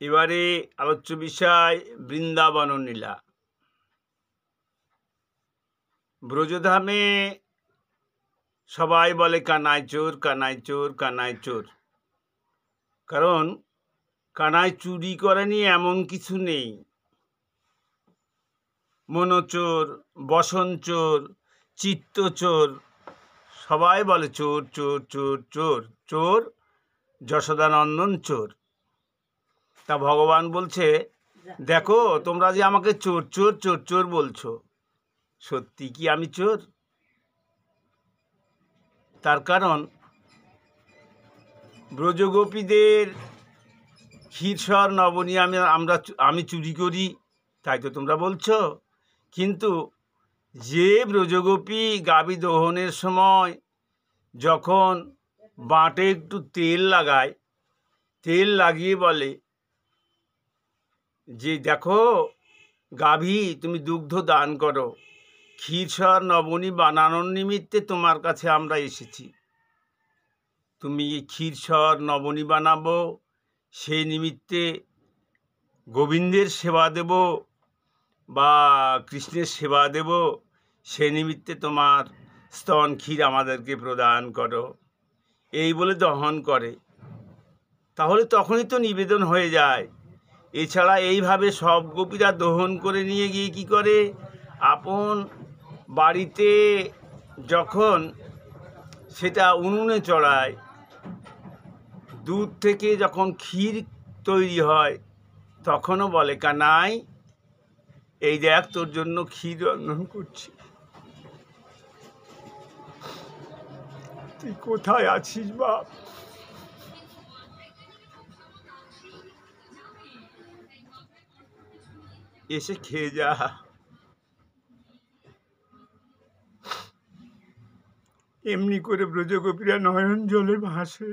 এবারে আলোচ্য বিষয় বৃন্দাবন লীলা। ব্রজধামে সবাই বলে কানাই চোর, কানাই চোর, কানাই চোর। কারণ কানাই চুরি করেনি এমন কিছু নেই। মনোচোর, বসন চোর, চিত্ত চোর, সবাই বলে চোর চোর চোর চোর চোর, যশোদানন্দন চোর। তা ভগবান বলছে, দেখো তোমরা যে আমাকে চোর চোর চোর চোর বলছো, সত্যি কি আমি চোর? তার কারণ ব্রজগোপীদের ক্ষীরসর নবনী আমি চুরি করি, তাই তো তোমরা বলছো। কিন্তু যে ব্রজগোপী গাভী দহনের সময় যখন বাঁটে একটু তেল লাগায়, তেল লাগিয়ে বলে যে দেখো গাভী তুমি দুগ্ধ দান করো, ক্ষীরসর নবনী বানানোর নিমিত্তে তোমার কাছে আমরা এসেছি। তুমি ক্ষীরসর নবনী বানাবো, সেই নিমিত্তে গোবিন্দের সেবা দেব বা কৃষ্ণের সেবা দেব, সে নিমিত্তে তোমার স্তন ক্ষীর আমাদেরকে প্রদান করো, এই বলে দহন করে। তাহলে তখনই তো নিবেদন হয়ে যায়। এছাড়া এইভাবে সব গোপীরা দহন করে নিয়ে গিয়ে কি করে, আপন বাড়িতে যখন সেটা উনুনে চড়ায়, দুধ থেকে যখন ক্ষীর তৈরি হয়, তখনও বলে কানাই এই দেখ তোর জন্য ক্ষীর রন্ধন করছি, তুই কোথায় আছিস বাপ? এসে খেয়ে যা। এমনি করে ব্রজগোপীরা নয়ন জলে ভাসে।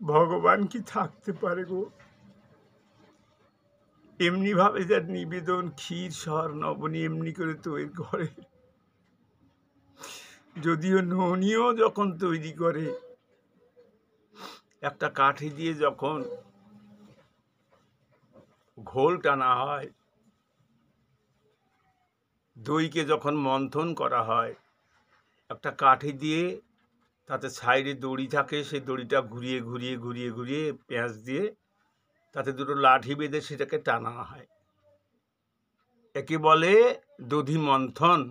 ভগবান কি থাকতে পারে গো? এমনি ভাবে যার নিবেদন ক্ষীর সর নবনী এমনি করে তৈরি করে। যদিও ননিও যখন তৈরি করে, একটা কাঠি দিয়ে যখন ঘোল টানা হয়, দইকে যখন মন্থন করা হয়, একটা কাঠি দিয়ে তাতে সাইডে দড়ি থাকে, সেই দড়িটা ঘুরিয়ে ঘুরিয়ে ঘুরিয়ে ঘুরিয়ে পেঁয়াজ দিয়ে তাতে দুটো লাঠি বেঁধে সেটাকে টানা হয়। একে বলে দধি মন্থন।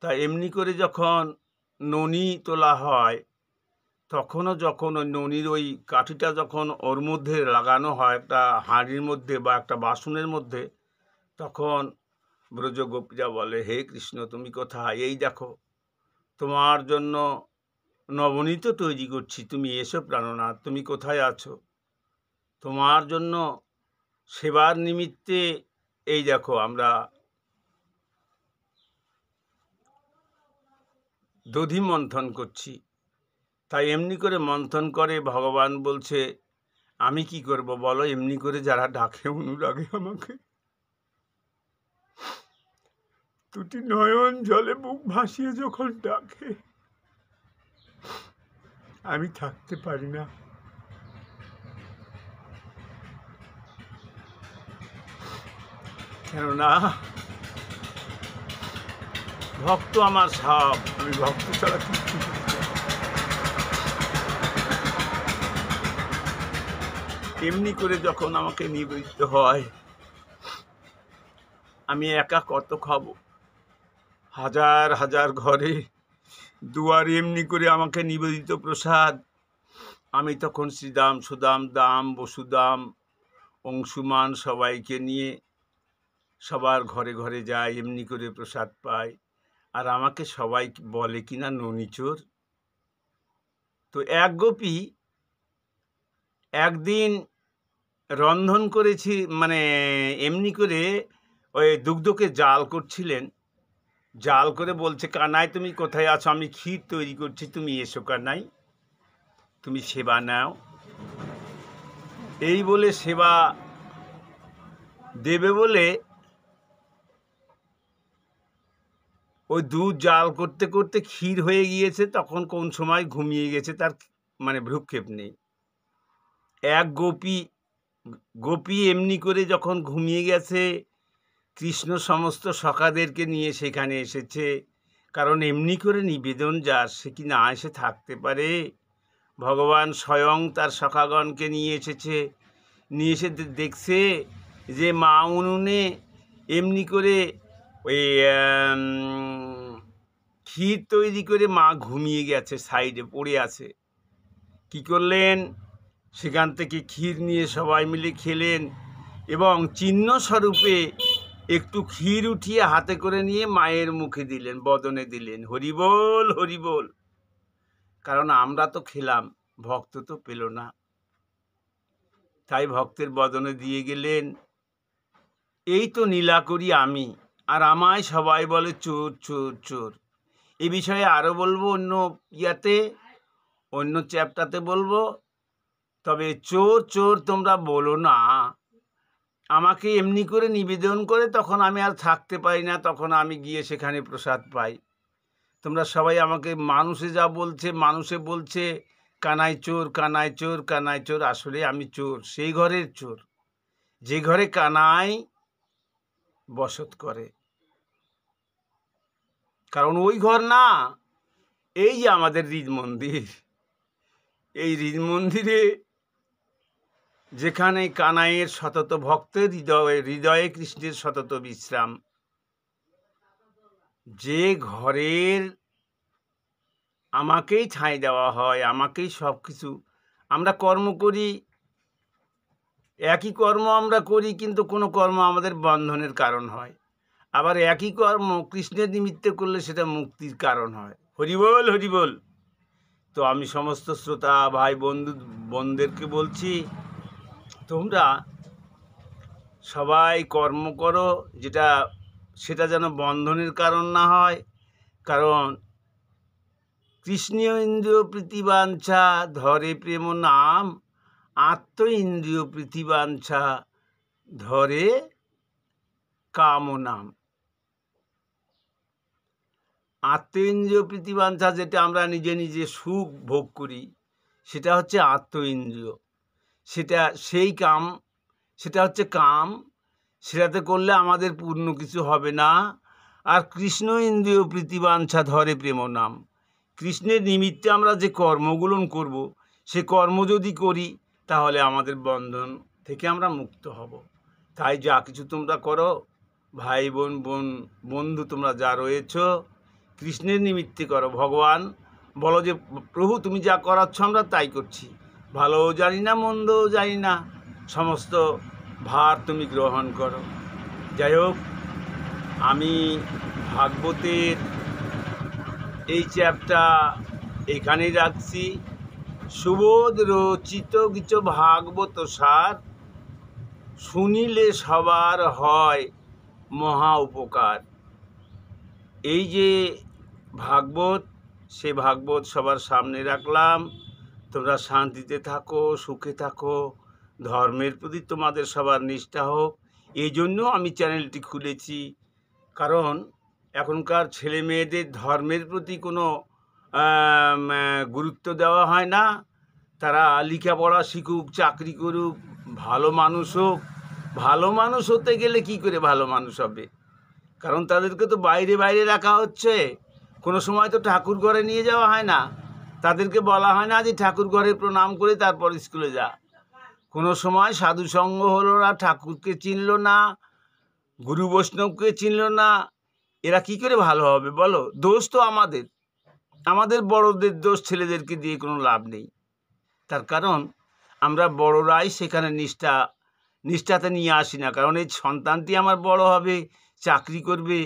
তা এমনি করে যখন ননি তোলা হয়, তখনও যখন ওই ননির ওই কাঠিটা যখন ওর মধ্যে লাগানো হয়, একটা হাঁড়ির মধ্যে বা একটা বাসনের মধ্যে, তখন ব্রজগোপীরা বলে হে কৃষ্ণ তুমি কোথায়? এই দেখো তোমার জন্য নবনীত তৈরি করছি, তুমি এসো প্রাণনাথ, তুমি কোথায় আছো? তোমার জন্য সেবার নিমিত্তে এই দেখো আমরা দধি মন্থন করছি। তাই এমনি করে মন্থন করে ভগবান বলছে আমি কি করব বলো? এমনি করে যারা ডাকে অনুরাগে আমাকে, দুটি নয়ন জলে বুক ভাসিয়ে যখন ডাকে, আমি থাকতে পারি না। কেননা ভক্ত আমার সব, আমি ভক্ত ছাড়া কিছু। এমনি করে যখন আমাকে নিবেদিত হয়, আমি একা কত খাবো? হাজার হাজার ঘরে দুয়ারে এমনি করে আমাকে নিবেদিত প্রসাদ, আমি তখন শ্রীদাম সুদাম দাম বসুদাম অংশুমান সবাইকে নিয়ে সবার ঘরে ঘরে যায়, এমনি করে প্রসাদ পায়। আর আমাকে সবাই বলে কিনা ননিচোর। তো এক গোপী একদিন রন্ধন করেছি, মানে এমনি করে ওই দুগ্ধকে জাল করছিলেন, জাল করে বলছে কানাই তুমি কোথায় আছো? আমি ক্ষীর তৈরি করছি, তুমি এসো কানাই, তুমি সেবা নাও। এই বলে সেবা দেবে বলে ওই দুধ জাল করতে করতে ক্ষীর হয়ে গিয়েছে, তখন কোন সময় ঘুমিয়ে গেছে তার মানে ভ্রুক্ষেপ নেই। এক গোপী এমনি করে যখন ঘুমিয়ে গেছে, কৃষ্ণ সমস্ত সখাদেরকে নিয়ে সেখানে এসেছে। কারণ এমনি করে নিবেদন যার, সে কি না এসে থাকতে পারে? ভগবান স্বয়ং তার সখাগণকে নিয়ে এসেছে। নিয়ে এসে দেখছে যে মা উনুনে এমনি করে ওই ক্ষীর তৈরি করে মা ঘুমিয়ে গেছে, সাইডে পড়ে আছে। কি করলেন? সেখান থেকে ক্ষীর নিয়ে সবাই মিলে খেলেন এবং চিহ্ন স্বরূপে একটু ক্ষীর উঠিয়ে হাতে করে নিয়ে মায়ের মুখে দিলেন, বদনে দিলেন। হরিবোল হরিবোল। কারণ আমরা তো খেলাম, ভক্ত তো পেল না, তাই ভক্তের বদনে দিয়ে গেলেন। এই তো নীলা করি আমি, আর আমায় সবাই বলে চোর চোর চোর। এ বিষয়ে আরও বলবো অন্য অন্য চ্যাপ্টারতে বলবো। তবে চোর চোর তোমরা বলো না। আমাকে এমনি করে নিবেদন করে তখন আমি আর থাকতে পারি না, তখন আমি গিয়ে সেখানে প্রসাদ পাই। তোমরা সবাই আমাকে মানুষে বলছে কানাই চোর কানাই চোর কানাই চোর। আসলে আমি চোর, সেই ঘরের চোর যে ঘরে কানাই বসত করে। কারণ ওই ঘর না, এই যে আমাদের হৃদ মন্দির, এই হৃদ মন্দিরে যেখানে কানাইয়ের শতত ভক্তের হৃদয়ে কৃষ্ণের শতত বিশ্রাম, যে ঘরের আমাকেই ঠাঁই দেওয়া হয়, আমাকেই সব কিছু। আমরা কর্ম করি, একই কর্ম আমরা করি, কিন্তু কোনো কর্ম আমাদের বন্ধনের কারণ হয়, আবার একই কর্ম কৃষ্ণের নিমিত্তে করলে সেটা মুক্তির কারণ হয়। হরিবোল হরিবোল। তো আমি সমস্ত শ্রোতা ভাই বোনদেরকে বলছি, তোমরা সবাই কর্ম করো সেটা যেন বন্ধনের কারণ না হয়। কারণ কৃষ্ণীয় ইন্দ্রিয় প্রীতিবাঞ্ছা ধরে প্রেম নাম, আত্ম ইন্দ্রিয় প্রীতিবাঞ্ছা ধরে কাম নাম। আত্মেন্দ্রিয় প্রীতিবাঞ্ছা, যেটা আমরা নিজে নিজে সুখ ভোগ করি, সেটা হচ্ছে আত্ম ইন্দ্রিয়, সেটা হচ্ছে কাম। সেটাতে করলে আমাদের পূর্ণ কিছু হবে না। আর কৃষ্ণ ইন্দ্রিয় প্রীতিবাঞ্ছা ধরে প্রেম নাম, কৃষ্ণের নিমিত্তে আমরা যে কর্মগুলো করব, সে কর্ম যদি করি তাহলে আমাদের বন্ধন থেকে আমরা মুক্ত হব। তাই যা কিছু তোমরা করো, ভাই বন্ধু তোমরা যা রয়েছ, কৃষ্ণের নিমিত্তে করো। ভগবান বলো যে প্রভু তুমি যা করাচ্ছ আমরা তাই করছি, ভালোও জানি না মন্দও জানি না, সমস্ত ভার তুমি গ্রহণ করো। যাই হোক, আমি ভাগবতের এই চ্যাপ্টার এখানেই রাখছি। সুবোধ রচিত কিছু ভাগবত সার, শুনিলে সবার হয় মহা উপকার। এই যে ভাগবত, সে ভাগবত সবার সামনে রাখলাম। তোমরা শান্তিতে থাকো, সুখে থাকো, ধর্মের প্রতি তোমাদের সবার নিষ্ঠা হোক। এই জন্য আমি চ্যানেলটি খুলেছি। কারণ এখনকার ছেলে মেয়েদের ধর্মের প্রতি কোনো গুরুত্ব দেওয়া হয় না। তারা লেখাপড়া শিখুক, চাকরি করুক, ভালো মানুষ হোক। ভালো মানুষ হতে গেলে কি করে ভালো মানুষ হবে? কারণ তাদেরকে তো বাইরে রাখা হচ্ছে। কোনো সময় তো ঠাকুর ঘরে নিয়ে যাওয়া হয় না, তাদেরকে বলা হয় না যে ঠাকুর ঘরে প্রণাম করে তারপর স্কুলে যা। কোনো সময় সাধু সঙ্গ হলো না, ঠাকুরকে চিনল না, গুরু বৈষ্ণবকে চিনল না, এরা কি করে ভালো হবে বলো? দোষ তো আমাদের বড়দের দোষ, ছেলেদেরকে দিয়ে কোনো লাভ নেই। তার কারণ আমরা বড়রাই সেখানে নিষ্ঠাতে নিয়ে আসি না। কারণ এই সন্তানটি আমার বড় হবে, চাকরি করবে,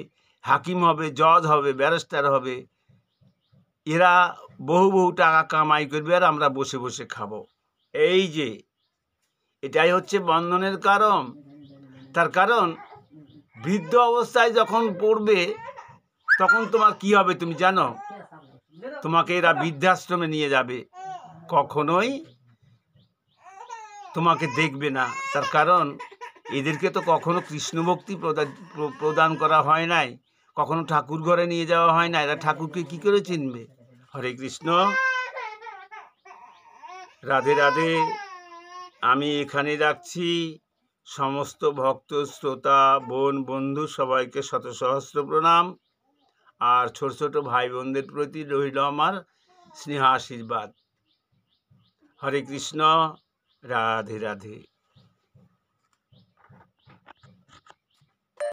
হাকিম হবে, জজ হবে, ব্যারিস্টার হবে, এরা বহু টাকা কামাই করবে, আর আমরা বসে বসে খাবো। এই যে এটাই হচ্ছে বন্ধনের কারণ। তার কারণ বৃদ্ধ অবস্থায় যখন পড়বে, তখন তোমার কি হবে তুমি জানো? তোমাকে এরা বৃদ্ধাশ্রমে নিয়ে যাবে, কখনোই তোমাকে দেখবে না। তার কারণ এদেরকে তো কখনো কৃষ্ণ ভক্তি প্রদান করা হয় নাই, কখনো ঠাকুর ঘরে নিয়ে যাওয়া হয় না। এরা ঠাকুরকে কি করে চিনবে? হরে কৃষ্ণ, রাধে রাধে। আমি এখানে রাখছি। সমস্ত ভক্ত শ্রোতা বোন বন্ধু সবাইকে শত সহস্র প্রণাম। আর ছোট ছোট ভাই বোনদের প্রতি রইল আমার স্নেহ আশীর্বাদ। হরে কৃষ্ণ, রাধে রাধে।